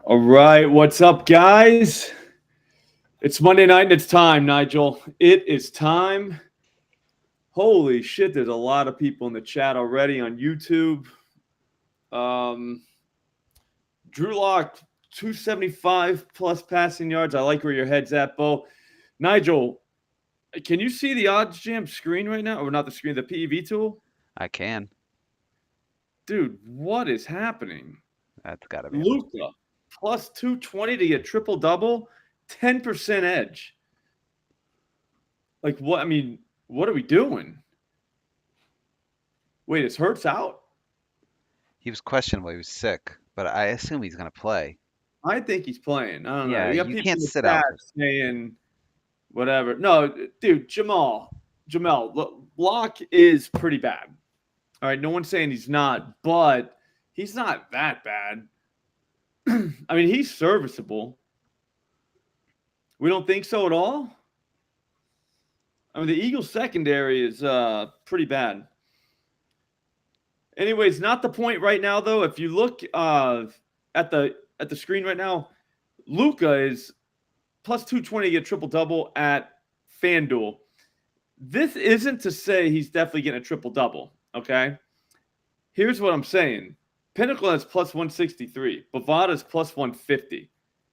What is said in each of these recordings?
All right, what's up, guys? It's Monday night and it's time, Nigel. It is time. Holy shit, there's a lot of people in the chat already on YouTube. Um, Drew Lock, 275 plus passing yards. I like where your head's at, Bo. Nigel, can you see the OddsJam screen right now? Or not the screen, the PEV tool? I can. Dude, what is happening? That's got to be it. Luca, plus 220 to get triple-double, 10% edge. Like, what? I mean, what are we doing? Wait, is Hurts out? He was questionable. He was sick, but I assume he's going to play. I think he's playing. I don't know. Yeah, You got you people can't in the sit chat out. saying whatever. No, dude, Jamel, Block is pretty bad. All right, no one's saying he's not, but he's not that bad. I mean, he's serviceable. We don't think so at all? I mean, the Eagles secondary is pretty bad. Anyways, not the point right now, though. If you look at the screen right now, Luca is plus 220 to get triple-double at FanDuel. This isn't to say he's definitely getting a triple-double, okay? Here's what I'm saying. Pinnacle has plus 163. Bovada's plus 150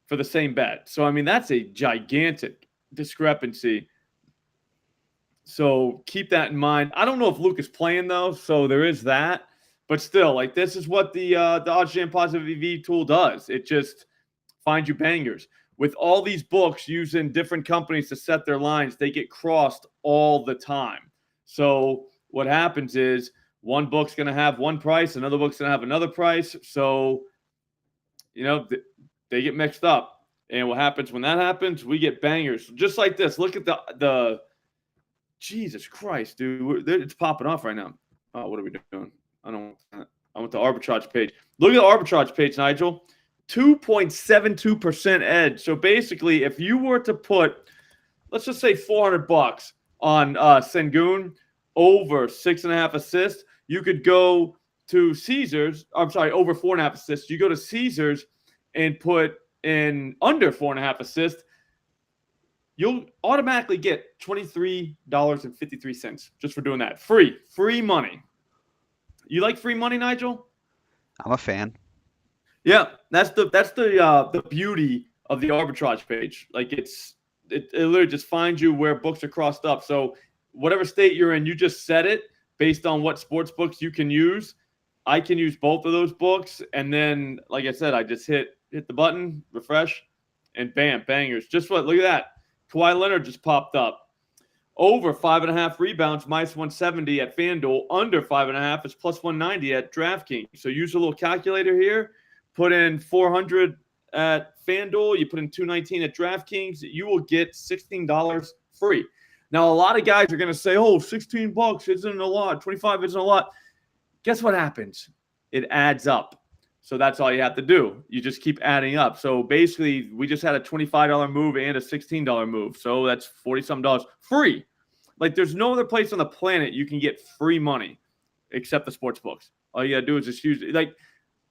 for the same bet. So, I mean, that's a gigantic discrepancy. So keep that in mind. I don't know if Luke is playing, though, so there is that. But still, like, this is what the OddsJam Positive EV tool does. It just finds you bangers. With all these books using different companies to set their lines, they get crossed all the time. So what happens is one book's going to have one price, another book's going to have another price. So, you know, they get mixed up. And what happens when that happens? We get bangers. Just like this. Look at the Jesus Christ, dude. It's popping off right now. Oh, what are we doing? I don't want that. I want the arbitrage page. Look at the arbitrage page, Nigel. 2.72% edge. So basically, if you were to put, let's just say $400 on Sengun over 6.5 assists, you could go to Caesars. I'm sorry, over 4.5 assists. You go to Caesars and put in under 4.5 assists. You'll automatically get $23.53 just for doing that. Free money. You like free money, Nigel? I'm a fan. Yeah, that's the beauty of the arbitrage page. Like it literally just finds you where books are crossed up. So whatever state you're in, you just set it based on what sports books you can use. I can use both of those books, and then, like I said, I just hit the button, refresh, and bam, bangers. Just what? Look at that. Kawhi Leonard just popped up. Over 5.5 rebounds, minus 170 at FanDuel. Under 5.5 is plus 190 at DraftKings. So use a little calculator here. Put in 400 at FanDuel. You put in 219 at DraftKings. You will get $16 free. Now, a lot of guys are going to say, oh, $16 isn't a lot. 25 isn't a lot. Guess what happens? It adds up. So that's all you have to do. You just keep adding up. So basically, we just had a $25 move and a $16 move. So that's $40-something free. Like, there's no other place on the planet you can get free money except the sports books. All you got to do is just use it. Like,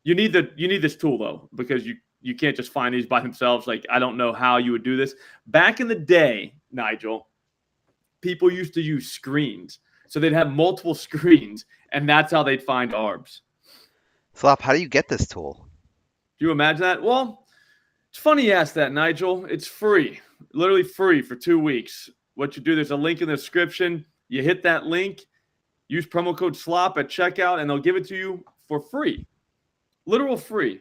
you need this tool, though, because you can't just find these by themselves. Like, I don't know how you would do this. Back in the day, Nigel, people used to use screens. So they'd have multiple screens, and that's how they'd find ARBs. Slop, how do you get this tool? Do you imagine that? Well, it's funny you asked that, Nigel. It's free, literally free for 2 weeks. What you do, there's a link in the description. You hit that link, use promo code SLOP at checkout, and they'll give it to you for free. Literal free.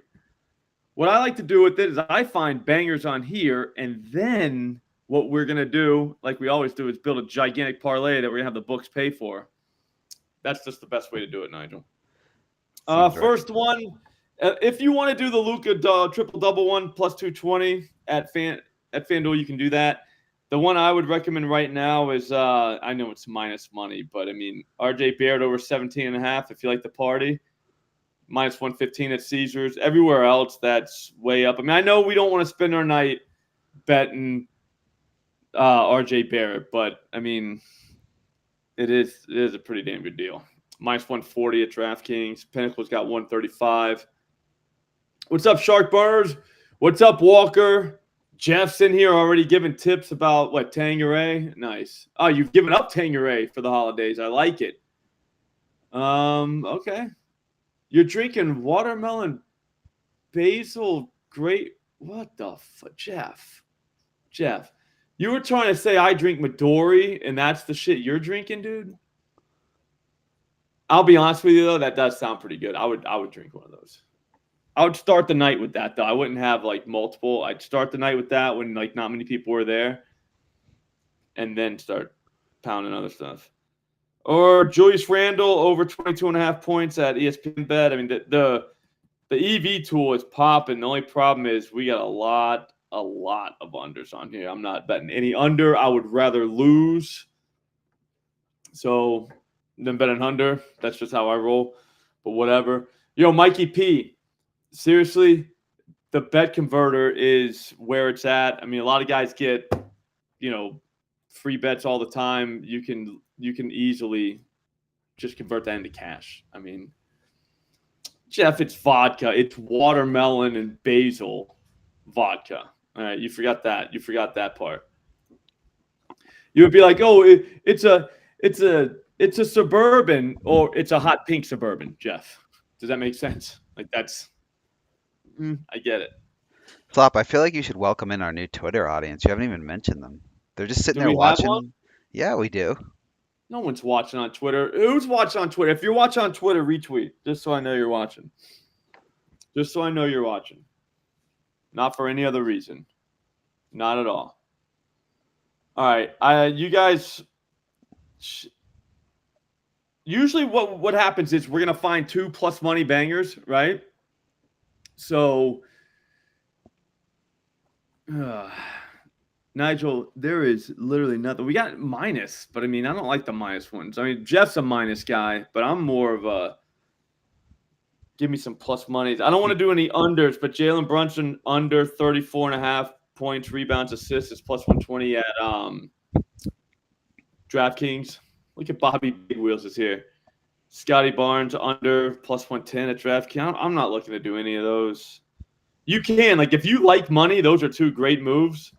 What I like to do with it is I find bangers on here, and then what we're going to do, like we always do, is build a gigantic parlay that we're going to have the books pay for. That's just the best way to do it, Nigel. First one, if you want to do the Luka triple-double one, plus 220 at FanDuel, you can do that. The one I would recommend right now is, I know it's minus money, but I mean, RJ Barrett over 17.5 if you like the party. Minus 115 at Caesars. Everywhere else, that's way up. I mean, I know we don't want to spend our night betting RJ Barrett, but I mean, it is a pretty damn good deal. Minus 140 at DraftKings. Pinnacle's got 135. What's up, Shark Burners? What's up, Walker? Jeff's in here already giving tips about what Tangeray. Nice. Oh, you've given up Tangeray for the holidays. I like it. Okay. You're drinking watermelon basil grape. What the fuck, Jeff? Jeff, you were trying to say I drink Midori and that's the shit you're drinking, dude? I'll be honest with you though, that does sound pretty good. I would drink one of those. I would start the night with that though. I wouldn't have like multiple. I'd start the night with that when like not many people were there, and then start pounding other stuff. Or Julius Randle over 22.5 points at ESPN Bet. I mean the EV tool is popping. The only problem is we got a lot of unders on here. I'm not betting any under. I would rather lose. So than betting under. That's just how I roll. But whatever. Yo, Mikey P. Seriously, the bet converter is where it's at. I mean, a lot of guys get, free bets all the time. You can easily just convert that into cash. I mean, Jeff, it's vodka. It's watermelon and basil vodka. All right, you forgot that. You forgot that part. You would be like, oh, it's a Suburban, or it's a hot pink Suburban, Jeff. Does that make sense? Like that's, I get it. Slop, I feel like you should welcome in our new Twitter audience. You haven't even mentioned them. They're just sitting Do there we have watching. one? Yeah, we do. No one's watching on Twitter. Who's watching on Twitter? If you're watching on Twitter, retweet, just so I know you're watching. Just so I know you're watching. Not for any other reason. Not at all. All right. You guys, usually what happens is we're going to find 2 plus money bangers, right? So, Nigel, there is literally nothing. We got minus, but I mean, I don't like the minus ones. I mean, Jeff's a minus guy, but I'm more of a give me some plus monies. I don't want to do any unders, but Jalen Brunson under 34.5 points, rebounds, assists is plus 120 at DraftKings. Look at Bobby Big Wheels is here. Scotty Barnes under plus 110 at DraftKings. I'm not looking to do any of those. You can, like, if you like money, those are 2 great moves.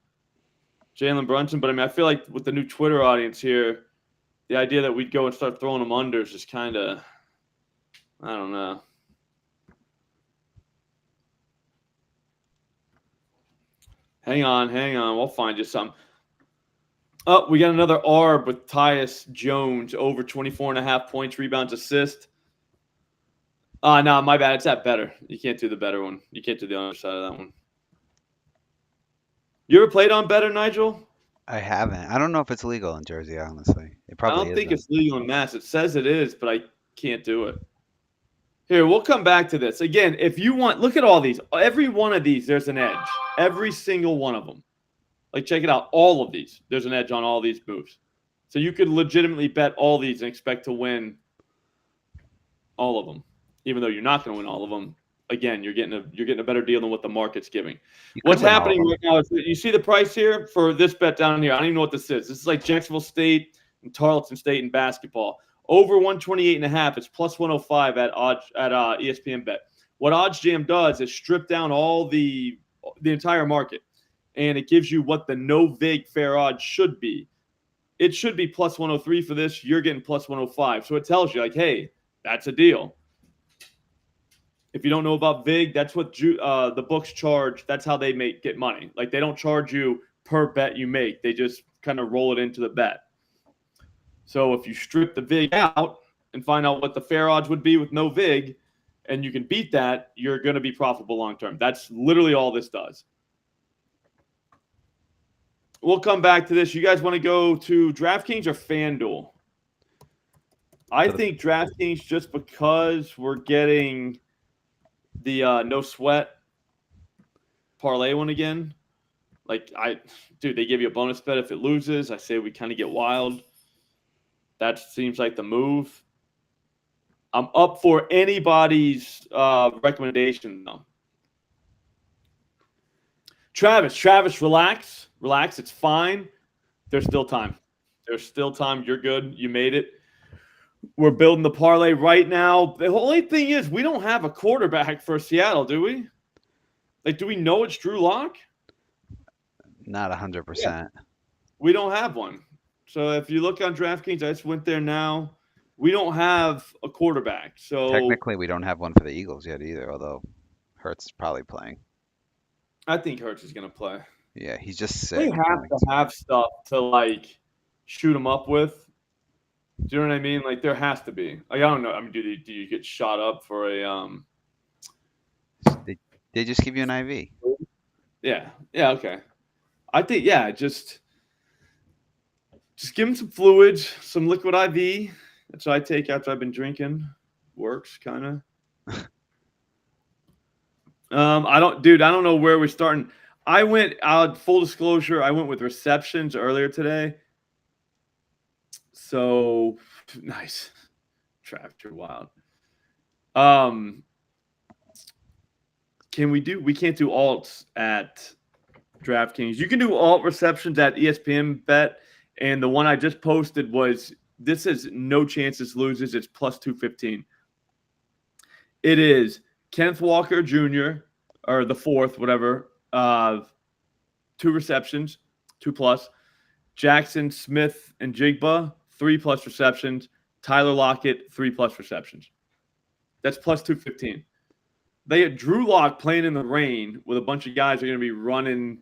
Jalen Brunson, but I mean, I feel like with the new Twitter audience here, the idea that we'd go and start throwing them unders is kind of, I don't know. Hang on. We'll find you some. Oh, we got another ARB with Tyus Jones over 24.5 points, rebounds, assist. No, my bad. It's that better. You can't do the better one. You can't do the other side of that one. You ever played on better, Nigel? I haven't. I don't know if it's legal in Jersey, honestly. It probably I don't think it's legal in Mass. It says it is, but I can't do it. Here, we'll come back to this. Again, if you want, look at all these. Every one of these, there's an edge. Every single one of them. Like, check it out. All of these, there's an edge on all these moves. So you could legitimately bet all these and expect to win all of them, even though you're not going to win all of them. Again, you're getting a better deal than what the market's giving. What's happening right now is you see the price here for this bet down here. I don't even know what this is. This is like Jacksonville State and Tarleton State in basketball. Over 128.5. It's plus 105 at ESPN Bet. What OddsJam does is strip down all the entire market, and it gives you what the no vig fair odds should be. It should be plus 103 for this. You're getting plus 105. So it tells you, like, hey, that's a deal. If you don't know about vig, that's what the books charge. That's how they get money. Like, they don't charge you per bet you make. They just kind of roll it into the bet. So if you strip the vig out and find out what the fair odds would be with no vig, and you can beat that, you're going to be profitable long term. That's literally all this does. We'll come back to this. You guys want to go to DraftKings or FanDuel? I think DraftKings, just because we're getting the no sweat parlay one again. Like, they give you a bonus bet if it loses. I say we kind of get wild. That seems like the move. I'm up for anybody's recommendation, though. Travis, relax. Relax. It's fine. There's still time. You're good. You made it. We're building the parlay right now. The only thing is we don't have a quarterback for Seattle, do we? Like, do we know it's Drew Lock? Not 100%. We don't have one. So if you look on DraftKings, I just went there now. We don't have a quarterback. So Technically, we don't have one for the Eagles yet either, although Hurts is probably playing. I think Hurts is going to play. Yeah, he's just They sick. have to have stuff to, like, shoot him up with. Do you know what I mean? Like, there has to be. Like, I don't know. I mean, do you get shot up for a They just give you an IV. Yeah. Yeah, okay. I think, yeah, just give him some fluids, some liquid IV. That's what I take after I've been drinking. Works, kind of. I don't know where we're starting. I went out, full disclosure, I went with receptions earlier today. So nice. Trav, you're wild. We can't do alts at DraftKings. You can do alt receptions at ESPN Bet, and the one I just posted was this is no chances loses. It's plus 215. It is Kenneth Walker Jr. or the fourth, whatever, 2 receptions, 2+. Jackson, Smith, and Jigba, 3+ receptions. Tyler Lockett, 3+ receptions. That's plus 215. They had Drew Lock playing in the rain with a bunch of guys who are going to be running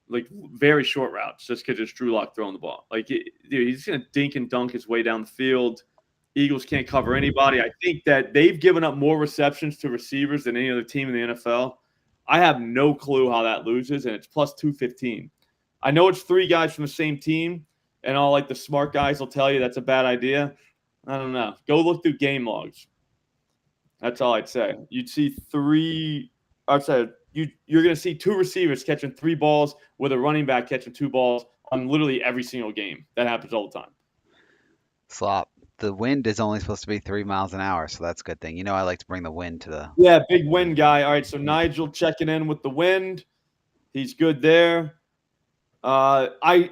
like very short routes just because it's Drew Lock throwing the ball. Like, dude, he's going to dink and dunk his way down the field. Eagles can't cover anybody. I think that they've given up more receptions to receivers than any other team in the NFL. I have no clue how that loses, and it's plus 215. I know it's 3 guys from the same team, and all like the smart guys will tell you that's a bad idea. I don't know. Go look through game logs. That's all I'd say. You'd see 3 – I'd say you're going to see 2 receivers catching 3 balls with a running back catching 2 balls on literally every single game. That happens all the time. Slop. The wind is only supposed to be 3 miles an hour, so that's a good thing. You know, I like to bring the wind to the. Yeah, big wind guy. All right, so Nigel checking in with the wind. He's good there. I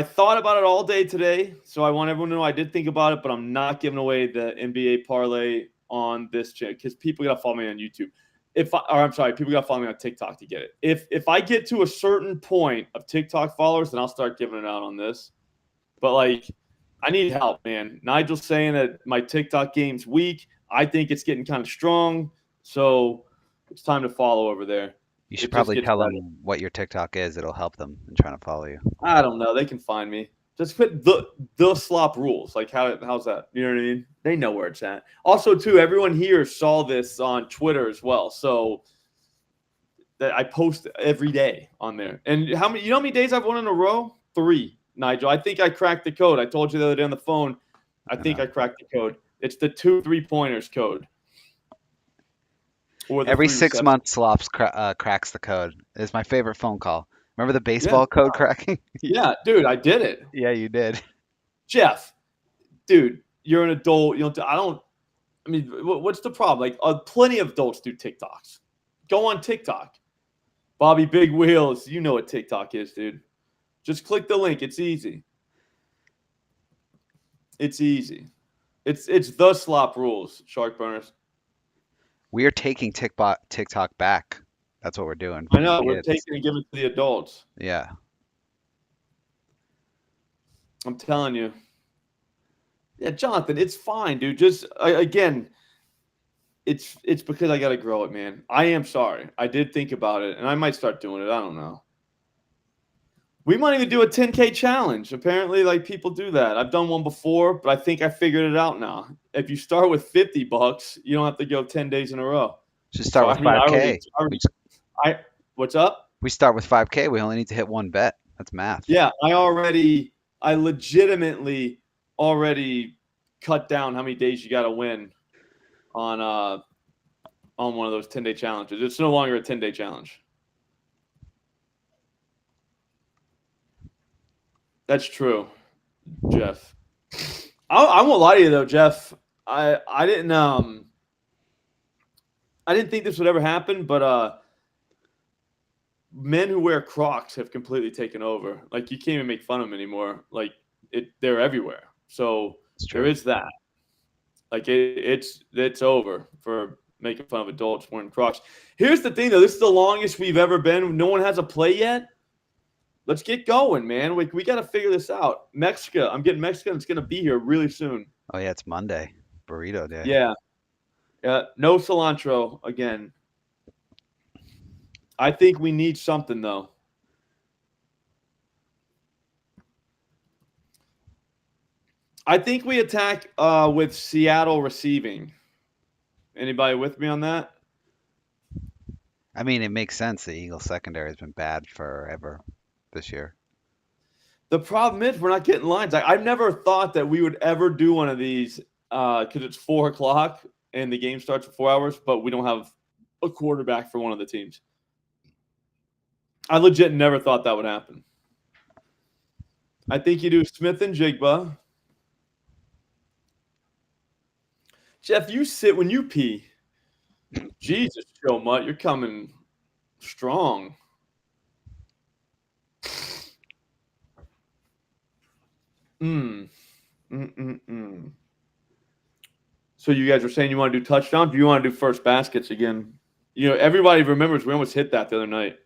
thought about it all day today, so I want everyone to know I did think about it, but I'm not giving away the NBA parlay on this channel because people got to follow me on YouTube. People got to follow me on TikTok to get it. If I get to a certain point of TikTok followers, then I'll start giving it out on this. But, like, I need help, man. Nigel's saying that my TikTok game's weak. I think it's getting kind of strong, so it's time to follow over there. You should probably tell them what your TikTok is. It'll help them in trying to follow you. I don't know. They can find me. Just put the slop rules. Like, how's that? You know what I mean? They know where it's at. Also, too, everyone here saw this on Twitter as well. So that I post every day on there. And how many days I've won in a row? 3. Nigel, I think I cracked the code. I told you the other day on the phone. I think I cracked the code. It's the 2 3-pointers code. Every 6 months, Slops cracks the code. It's my favorite phone call. Remember the baseball code cracking? Yeah, dude, I did it. Yeah, you did. Jeff, dude, you're an adult. I mean, what's the problem? Like, plenty of adults do TikToks. Go on TikTok. Bobby Big Wheels, you know what TikTok is, dude. Just click the link. It's easy. It's easy. It's the slop rules, Shark Burners. We are taking TikTok back. That's what we're doing. I know. We're taking and giving it to the adults. Yeah. I'm telling you. Yeah, Jonathan, it's fine, dude. Just, again, it's because I got to grow it, man. I am sorry. I did think about it, and I might start doing it. I don't know. We might even do a 10K challenge. Apparently, like, people do that. I've done one before, but I think I figured it out now. If you start with $50, you don't have to go 10 days in a row. Just start with 5K. What's up? We start with 5K. We only need to hit 1 bet. That's math. Yeah, I legitimately already cut down how many days you got to win on one of those 10-day challenges. It's no longer a 10-day challenge. That's true, Jeff. I won't lie to you though, Jeff. I didn't think this would ever happen, but men who wear Crocs have completely taken over. Like, you can't even make fun of them anymore. Like, they're everywhere. So there is that. Like, it's over for making fun of adults wearing Crocs. Here's the thing, though. This is the longest we've ever been. No one has a play yet. Let's get going, man. We got to figure this out. Mexico. I'm getting Mexican. It's going to be here really soon. Oh, yeah, it's Monday. Burrito day. Yeah. No cilantro again. I think we need something, though. I think we attack with Seattle receiving. Anybody with me on that? I mean, it makes sense. The Eagles secondary has been bad forever this year. The problem is we're not getting lines. I've never thought that we would ever do one of these because it's 4 o'clock and the game starts at 4 hours, but we don't have a quarterback for one of the teams. I legit never thought that would happen. I think you do Smith and Jigba. Jeff, you sit when you pee. Jesus, Joe Mutt, you're coming strong. So you guys are saying you want to do touchdowns? Do you want to do first baskets again? You know, everybody remembers we almost hit that the other night.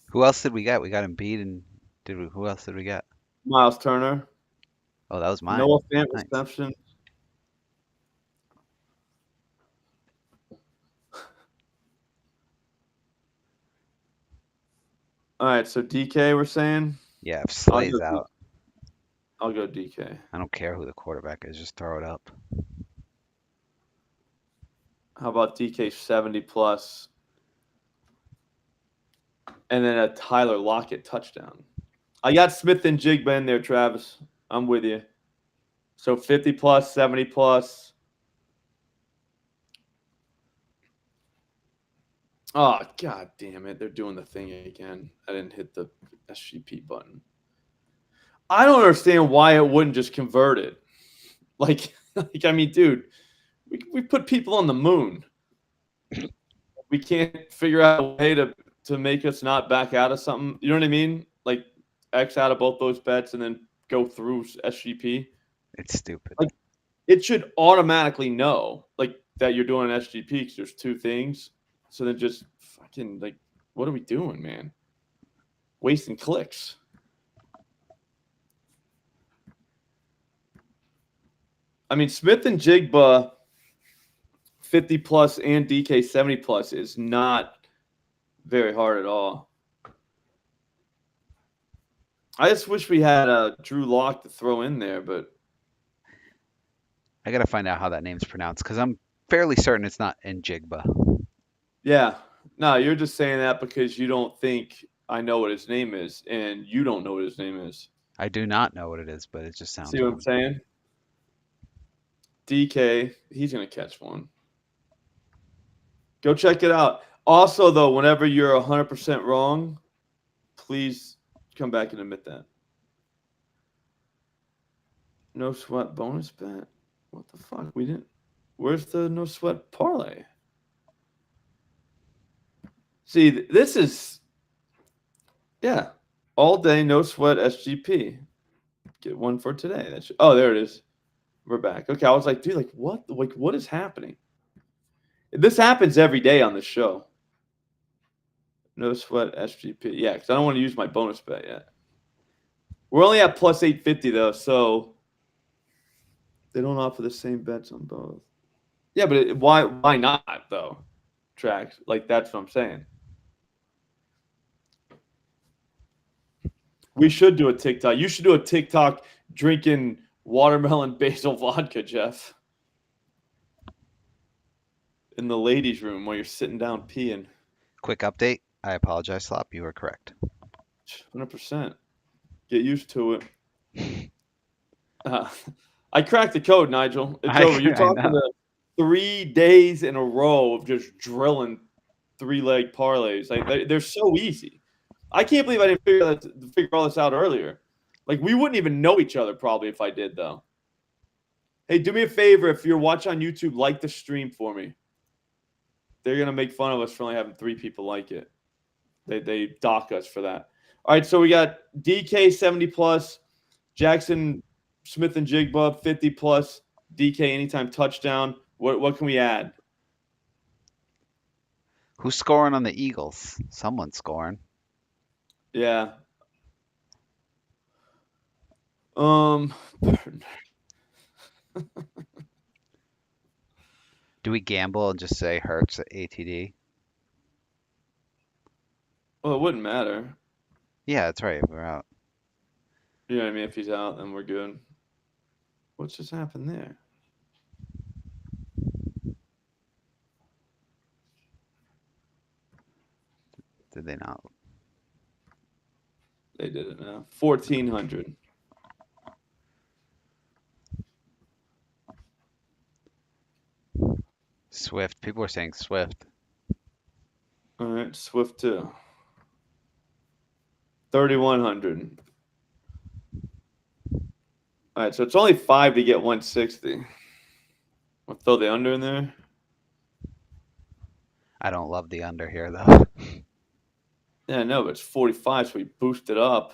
Who else did we get? We got Embiid and who else did we get? Miles Turner. Oh, that was mine. Noah Fant Nice. reception. All right, so DK we're saying? Yeah, if Slay's out. I'll go DK. I don't care who the quarterback is. Just throw it up. How about DK 70 plus? And then a Tyler Lockett touchdown. I got Smith and Jigba in there, Travis. I'm with you. So 50 plus, 70 plus. Oh, God damn it. They're doing the thing again. I didn't hit the SGP button. I don't understand why it wouldn't just convert it. Like I mean, dude, we put people on the moon. We can't figure out a way to make us not back out of something. You know what I mean? Like X out of both those bets and then go through SGP. It's stupid. Like it should automatically know like that you're doing an SGP because there's two things. So then just fucking like, what are we doing, man? Wasting clicks. I mean, Smith and Jigba 50 plus and DK 70 plus is not very hard at all. I just wish we had a Drew Lock to throw in there, but I got to find out how that name's pronounced because I'm fairly certain it's not Njigba. Yeah. No, you're just saying that because you don't think I know what his name is, and you don't know what his name is. I do not know what it is, but it just sounds See what fun. I'm saying? DK, he's going to catch one. Go check it out. Also, though, whenever you're 100% wrong, please come back and admit that. No sweat bonus bet? What the fuck? We didn't. Where's the no sweat parlay? See, this is, yeah, all day, no sweat SGP. Get one for today. Oh, there it is. We're back. Okay, I was like, dude, like what? Like what is happening? This happens every day on this show. No sweat SGP. Yeah, because I don't want to use my bonus bet yet. We're only at plus 850 though, so they don't offer the same bets on both. Yeah, but why not though? Tracks like that's what I'm saying. We should do a TikTok. You should do a TikTok drinking watermelon basil vodka, Jeff. In the ladies' room while you're sitting down peeing. Quick update. I apologize, Slop. You were correct. 100%. Get used to it. I cracked the code, Nigel. It's over. You're talking to 3 days in a row of just drilling 3-leg parlays. Like they're so easy. I can't believe I didn't figure all this out earlier. Like we wouldn't even know each other probably if I did though. Hey, do me a favor if you're watching on YouTube, like the stream for me. They're gonna make fun of us for only having 3 people like it. They dock us for that. All right, so we got DK 70 plus, Jackson Smith and Jigba 50 plus, DK anytime touchdown. What can we add? Who's scoring on the Eagles? Someone's scoring. Yeah. Um. Do we gamble and just say Hurts at ATD? Well, it wouldn't matter. Yeah, that's right. We're out. You know what I mean? If he's out, then we're good. What's just happened there? Did they not? They did it now. 1,400. Swift. People are saying Swift. All right, Swift too. 3,100. All right, so it's only 5 to get 160. I'll throw the under in there. I don't love the under here though. Yeah, no, but it's 45, so we boost it up.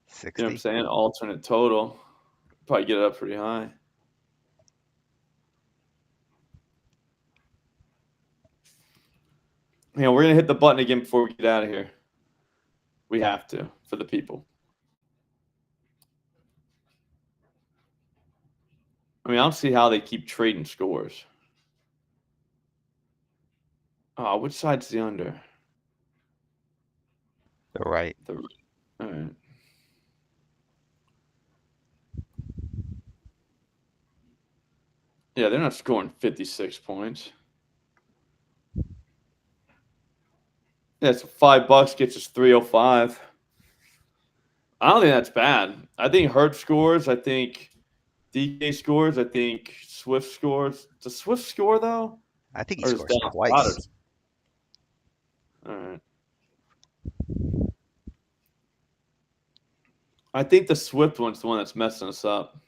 60. You know what I'm saying? Alternate total. Probably get it up pretty high. Yeah, we're gonna hit the button again before we get out of here. We have to for the people. I mean, I don't see how they keep trading scores. Oh, which side's the under? The right. All right. Yeah, they're not scoring 56 points. Yeah, so $5 gets us 305. I don't think that's bad. I think Hurt scores. I think DK scores. I think Swift scores. Does Swift score though? I think he Or is scores that twice. Goddard? All right. I think the Swift one's the one that's messing us up.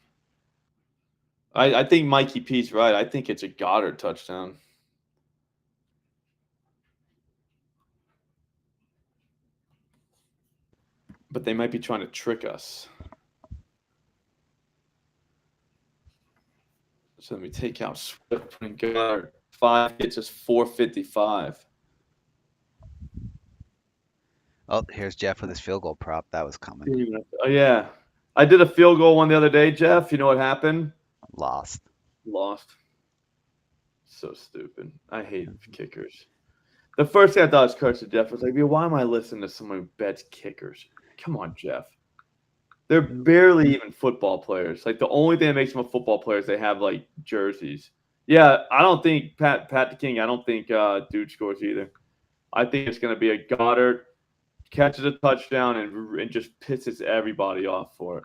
I think Mikey P's right. I think it's a Goddard touchdown. But they might be trying to trick us. So let me take out Swift and Goddard. 5 gets us 455. Oh, here's Jeff with his field goal prop. That was coming. Oh, yeah. I did a field goal one the other day, Jeff. You know what happened? Lost. Lost. So stupid. I hate kickers. The first thing I thought was cursed, Jeff. Was like, why am I listening to someone who bets kickers? Come on, Jeff. They're barely even football players. Like, the only thing that makes them a football player is they have, like, jerseys. Yeah, I don't think Pat the King, I don't think Dude scores either. I think it's going to be a Goddard, catches a touchdown, and just pisses everybody off for it.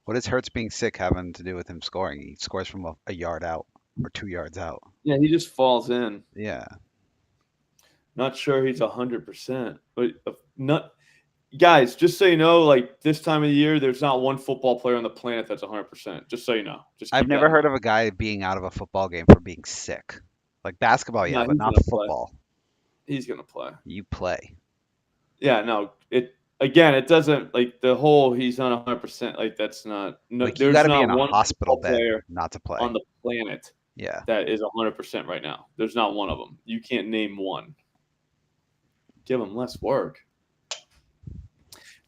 What does Hurts being sick having to do with him scoring? He scores from a yard out or 2 yards out. Yeah, he just falls in. Yeah. Not sure he's 100%. But not guys, just so you know, like this time of the year, there's not one football player on the planet that's 100%. Just so you know. I've never heard of a guy being out of a football game for being sick. Like basketball, yeah, No, but he's not gonna football. He's going to play. You play. Yeah, no. It doesn't like the whole he's not 100%. Like that's not Like you there's got to be not in a one hospital football bed player not to play. on the planet Yeah. that is 100% right now. There's not one of them. You can't name one. Give them less work.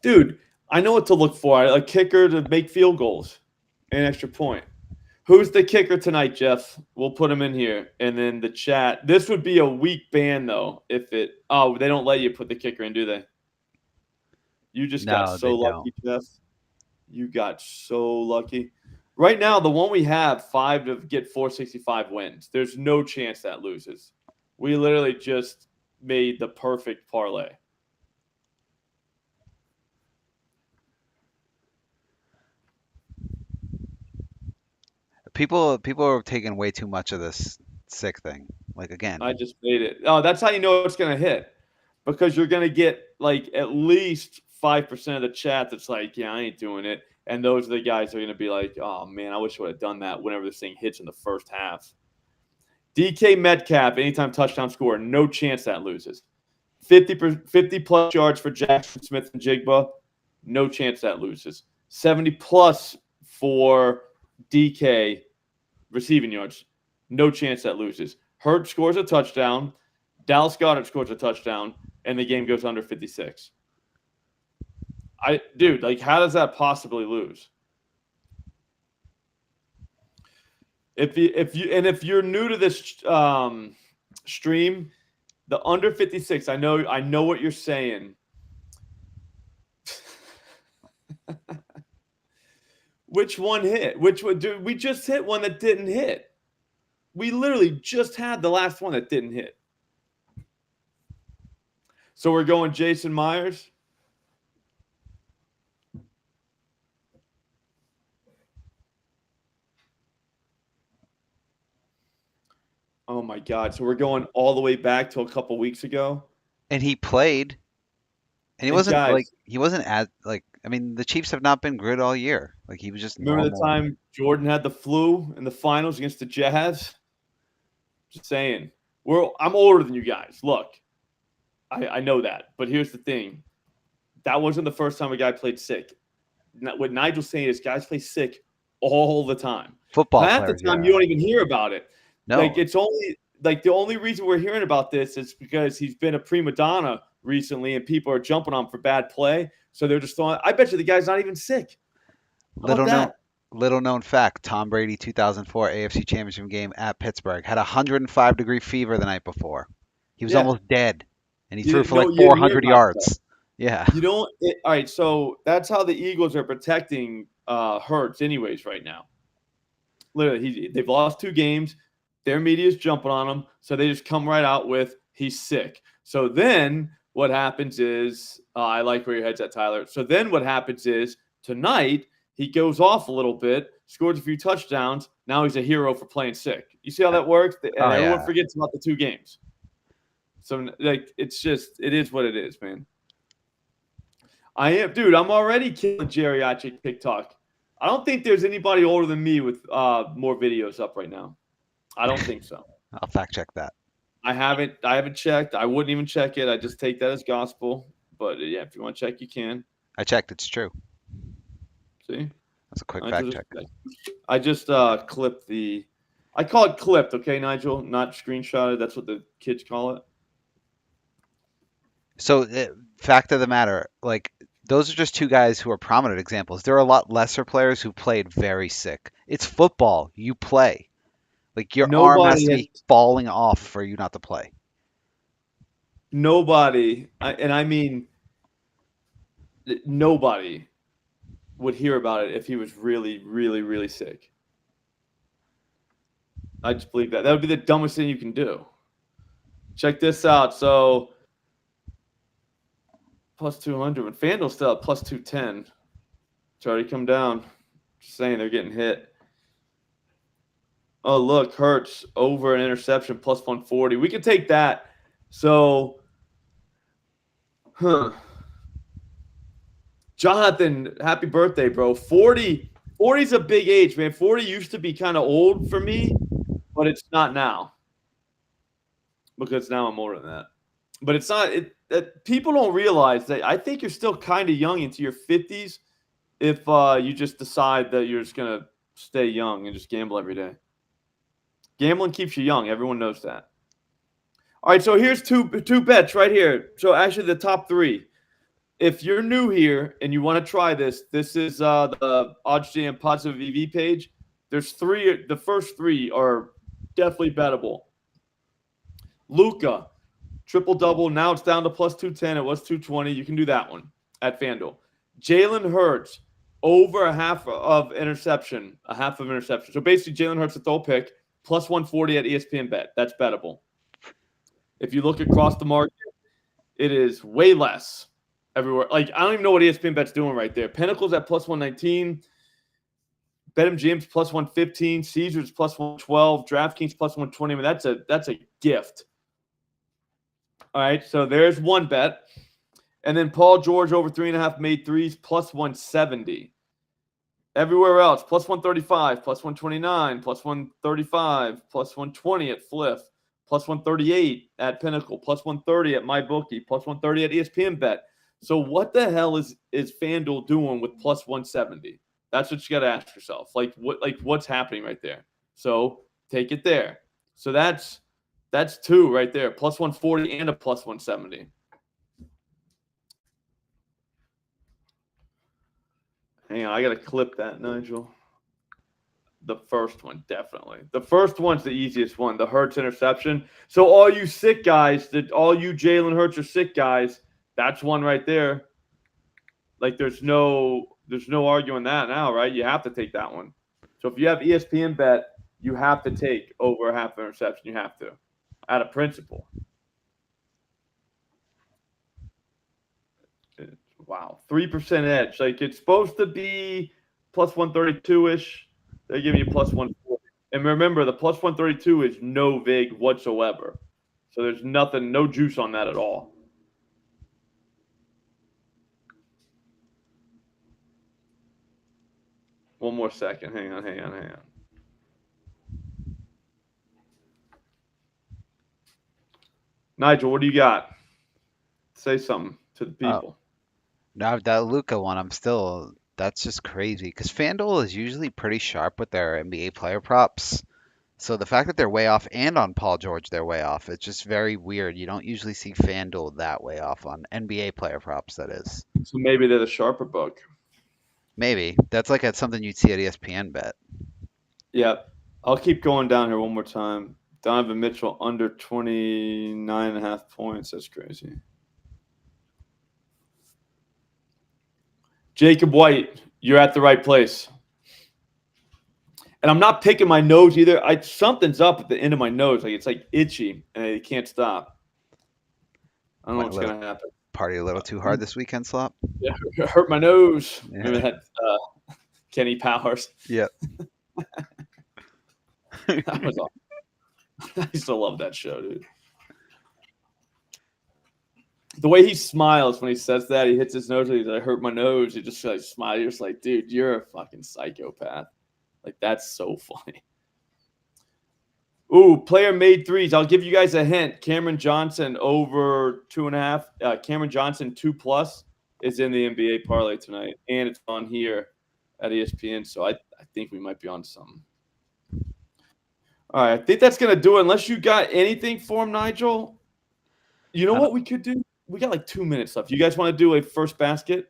Dude, I know what to look for. A kicker to make field goals, an extra point. Who's the kicker tonight, Jeff? We'll put him in here. And then the chat. This would be a weak ban, though, if it – oh, they don't let you put the kicker in, do they? You just got so lucky, Jeff. You got so lucky. Right now, the one we have, 5 to get 465 wins. There's no chance that loses. We literally just made the perfect parlay. People are taking way too much of this sick thing. Like again. I just made it. Oh, that's how you know it's going to hit. Because you're going to get like at least 5% of the chat that's like, yeah, I ain't doing it. And those are the guys that are going to be like, oh, man, I wish I would have done that whenever this thing hits in the first half. DK Metcalf, anytime touchdown score, no chance that loses. 50+ yards for Jackson Smith and Jigba, no chance that loses. 70+ for DK receiving yards, no chance that loses. Hurts scores a touchdown, Dallas Goedert scores a touchdown, and the game goes under 56. Dude, like, how does that possibly lose? If you're new to this stream, the under 56, I know what you're saying. Which one hit? Which one? Dude, we just hit one that didn't hit. We literally just had the last one that didn't hit. So we're going Jason Myers. Oh my God! So we're going all the way back to a couple weeks ago. And he played, and he And wasn't guys, like he wasn't as like. I mean, the Chiefs have not been good all year. Like he was just remember normal. the time Jordan had the flu in the finals against the Jazz? Just saying. I'm older than you guys. Look, I know that. But here's the thing. That wasn't the first time a guy played sick. What Nigel's saying is guys play sick all the time. Football Half players, the time yeah. you don't even hear about it. No. Like, it's only like the only reason we're hearing about this is because he's been a prima donna recently and people are jumping on him for bad play. So they're just throwing. I bet you the guy's not even sick. How about that? Little known fact, Tom Brady 2004 AFC Championship game at Pittsburgh had a 105-degree fever the night before. He was almost dead, and he threw for like 400 yards. Yeah. All right, so that's how the Eagles are protecting Hurts anyways right now. Literally, they've lost 2 games. Their media's jumping on him, so they just come right out with he's sick. So then what happens is I like where your head's at, Tyler. So then what happens is tonight he goes off a little bit, scores a few touchdowns. Now he's a hero for playing sick. You see how that works? And everyone forgets about the 2 games. So like it is what it is, man. I'm already killing geriatric TikTok. I don't think there's anybody older than me with more videos up right now. I don't think so. I'll fact check that. I haven't checked. I wouldn't even check it. I just take that as gospel. But yeah, if you want to check, you can. I checked. It's true. See? That's a quick fact check. I just clipped the. I call it clipped, okay, Nigel? Not screenshotted. That's what the kids call it. So, fact of the matter, like those are just 2 guys who are prominent examples. There are a lot lesser players who played very sick. It's football. You play. Like your arm has to be falling off for you not to play. Nobody, and I mean nobody, would hear about it if he was really, really, really sick. I just believe that. That would be the dumbest thing you can do. Check this out. So plus 200, and FanDuel's still at plus 210. It's already come down. Just saying they're getting hit. Oh, look, Hurts over an interception plus 140. We can take that. So, Jonathan, happy birthday, bro. 40 is a big age, man. 40 used to be kind of old for me, but it's not now. Because now I'm older than that. But it's not people don't realize that I think you're still kind of young into your 50s if you just decide that you're just going to stay young and just gamble every day. Gambling keeps you young. Everyone knows that. All right, so here's two bets right here. So actually the top 3. If you're new here and you want to try this, this is the OddsJam Positive EV page. There's 3. The first 3 are definitely bettable. Luka, triple-double. Now it's down to plus 210. It was 220. You can do that one at FanDuel. Jalen Hurts, over a half of interception. So basically Jalen Hurts to throw a pick. Plus 140 at ESPN Bet. That's bettable. If you look across the market, it is way less everywhere. Like, I don't even know what ESPN Bet's doing right there. Pinnacle's at plus 119. BetMGM's plus 115. Caesars plus 112. DraftKings plus 120. I mean, that's a gift. All right, so there's one bet. And then Paul George over 3.5 made threes plus 170. Everywhere else, plus 135, plus 129, plus 135, plus 120 at Fliff, plus 138 at Pinnacle, plus 130 at MyBookie, plus 130 at ESPN Bet. So what the hell is FanDuel doing with plus 170? That's what you got to ask yourself. What's happening right there? So take it there. So that's 2 right there, plus 140 and a plus 170. Hang on, I got to clip that, Nigel. The first one, definitely. The first one's the easiest one, the Hurts interception. So all you sick guys, all you Jalen Hurts or sick guys, that's one right there. Like there's no arguing that now, right? You have to take that one. So if you have ESPN bet, you have to take over half an interception. You have to, out of principle. Wow, 3% edge. Like it's supposed to be plus 132-ish. They're giving you plus 140. And remember, the plus 132 is no vig whatsoever. So there's nothing, no juice on that at all. One more second. Hang on. Nigel, what do you got? Say something to the people. No, that Luka one, that's just crazy because FanDuel is usually pretty sharp with their NBA player props. So the fact that they're way off and on Paul George they're way off, it's just very weird. You don't usually see FanDuel that way off on NBA player props, that is. So maybe they're the sharper book. Maybe. That's like something you'd see at ESPN bet. Yeah. I'll keep going down here one more time. Donovan Mitchell under 29.5 points. That's crazy. Jacob White, you're at the right place. And I'm not picking my nose either. Something's up at the end of my nose. Like it's like itchy and it can't stop. I don't know what's going to happen. Party a little too hard this weekend, Slop? Yeah, it hurt my nose. Yeah. Remember that Kenny Powers? Yep. That was awesome. I used to love that show, dude. The way he smiles when he says that, he hits his nose and he's like, I hurt my nose. He just like smiles. You're just like, dude, you're a fucking psychopath. Like, that's so funny. Ooh, player made threes. I'll give you guys a hint. Cameron Johnson over 2.5. Cameron Johnson 2+ is in the NBA parlay tonight. And it's on here at ESPN. So I think we might be on something. All right, I think that's going to do it. Unless you got anything for him, Nigel. You know what we could do? We got like 2 minutes left. You guys want to do a first basket?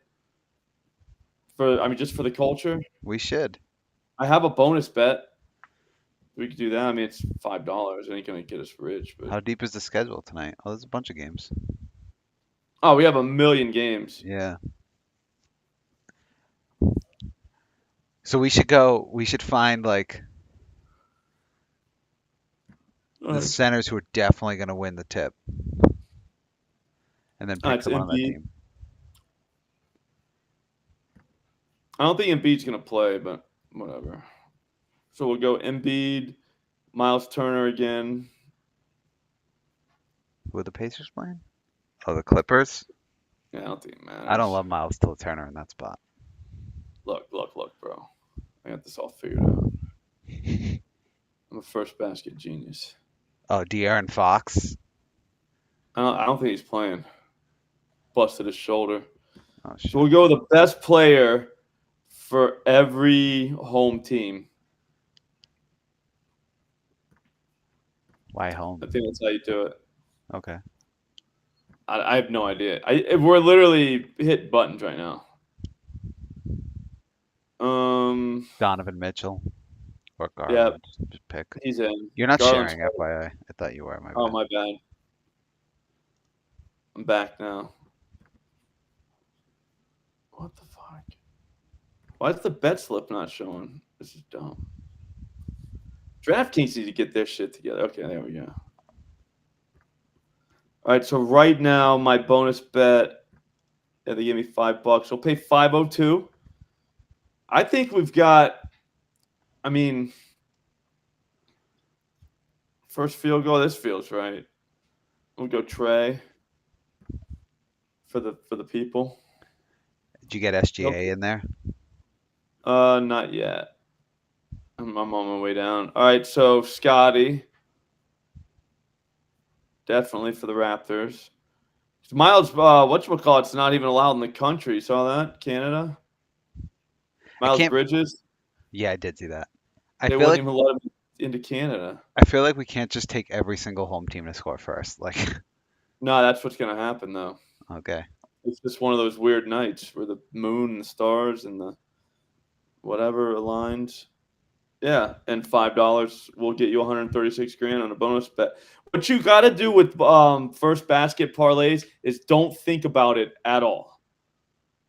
Just for the culture? We should. I have a bonus bet. We could do that. I mean, it's $5. It ain't going to get us rich. But... How deep is the schedule tonight? Oh, there's a bunch of games. Oh, we have 1 million games. Yeah. So we should find like the centers who are definitely going to win the tip. And then pick someone on that team. I don't think Embiid's going to play, but whatever. So we'll go Embiid, Miles Turner again. Who are the Pacers playing? Oh, the Clippers? Yeah, I don't think it matters. I don't love Miles Turner in that spot. Look, bro. I got this all figured out. I'm a first basket genius. Oh, De'Aaron Fox? I don't think he's playing. Busted his shoulder. Oh, shit. So we'll go with the best player for every home team. Why home? I think that's how you do it. Okay. I have no idea. We're literally hitting buttons right now. Donovan Mitchell or Garland. Yeah. Just pick. He's in. You're not Garland's sharing, FYI. I thought you were. My bad. I'm back now. What the fuck? Why is the bet slip not showing? This is dumb. DraftKings needs to get their shit together. Okay, there we go. All right, so right now my bonus bet, they give me $5. We'll pay $5.02. I think we've got. First field goal. This feels right. We'll go Trey for the people. Did you get SGA in there? Not yet. I'm on my way down. All right, so Scotty. Definitely for the Raptors. Miles, whatchamacallit's not even allowed in the country. You saw that? Canada? Miles Bridges? Yeah, I did see that. They wouldn't even let him into Canada. I feel like we can't just take every single home team to score first. Like, No, that's what's gonna happen though. okay. It's just one of those weird nights where the moon and the stars and the whatever aligned. Yeah, and $5 will get you 136 grand on a bonus bet. What you got to do with first basket parlays is don't think about it at all.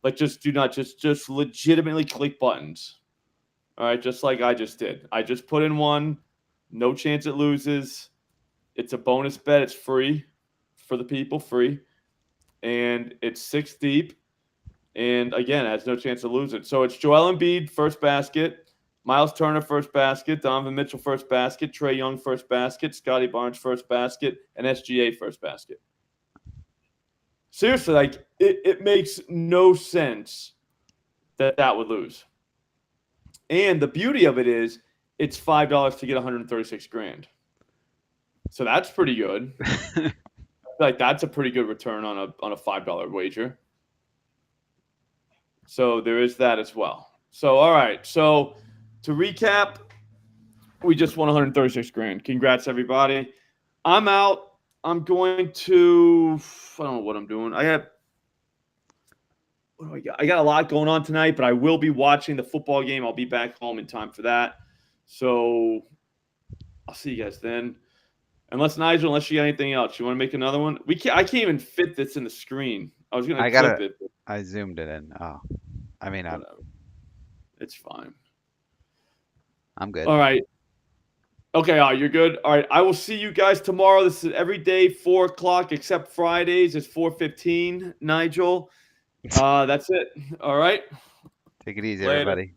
Like just do not just legitimately click buttons. All right, just like I just did. I just put in one, no chance it loses. It's a bonus bet. It's free for the people, free. And it's 6 deep. And again, has no chance to lose it. So it's Joel Embiid, first basket. Miles Turner, first basket. Donovan Mitchell, first basket. Trae Young, first basket. Scotty Barnes, first basket. And SGA, first basket. Seriously, like, it makes no sense that would lose. And the beauty of it is it's $5 to get 136 grand. So that's pretty good. Like, that's a pretty good return on a $5 wager. So there is that as well. So, all right. So to recap, we just won 136 grand. Congrats, everybody. I'm out. I'm going to, I don't know what I'm doing. What do I got? I got a lot going on tonight, but I will be watching the football game. I'll be back home in time for that. So I'll see you guys then. Unless Nigel, unless you got anything else, you want to make another one? I can't even fit this in the screen. I was gonna clip it. But I zoomed it in. Oh, I mean, it's fine. I'm good. All right. Okay, you're good. All right, I will see you guys tomorrow. This is every day 4 o'clock except Fridays. It's 4:15. Nigel, that's it. All right. Take it easy, Later. everybody.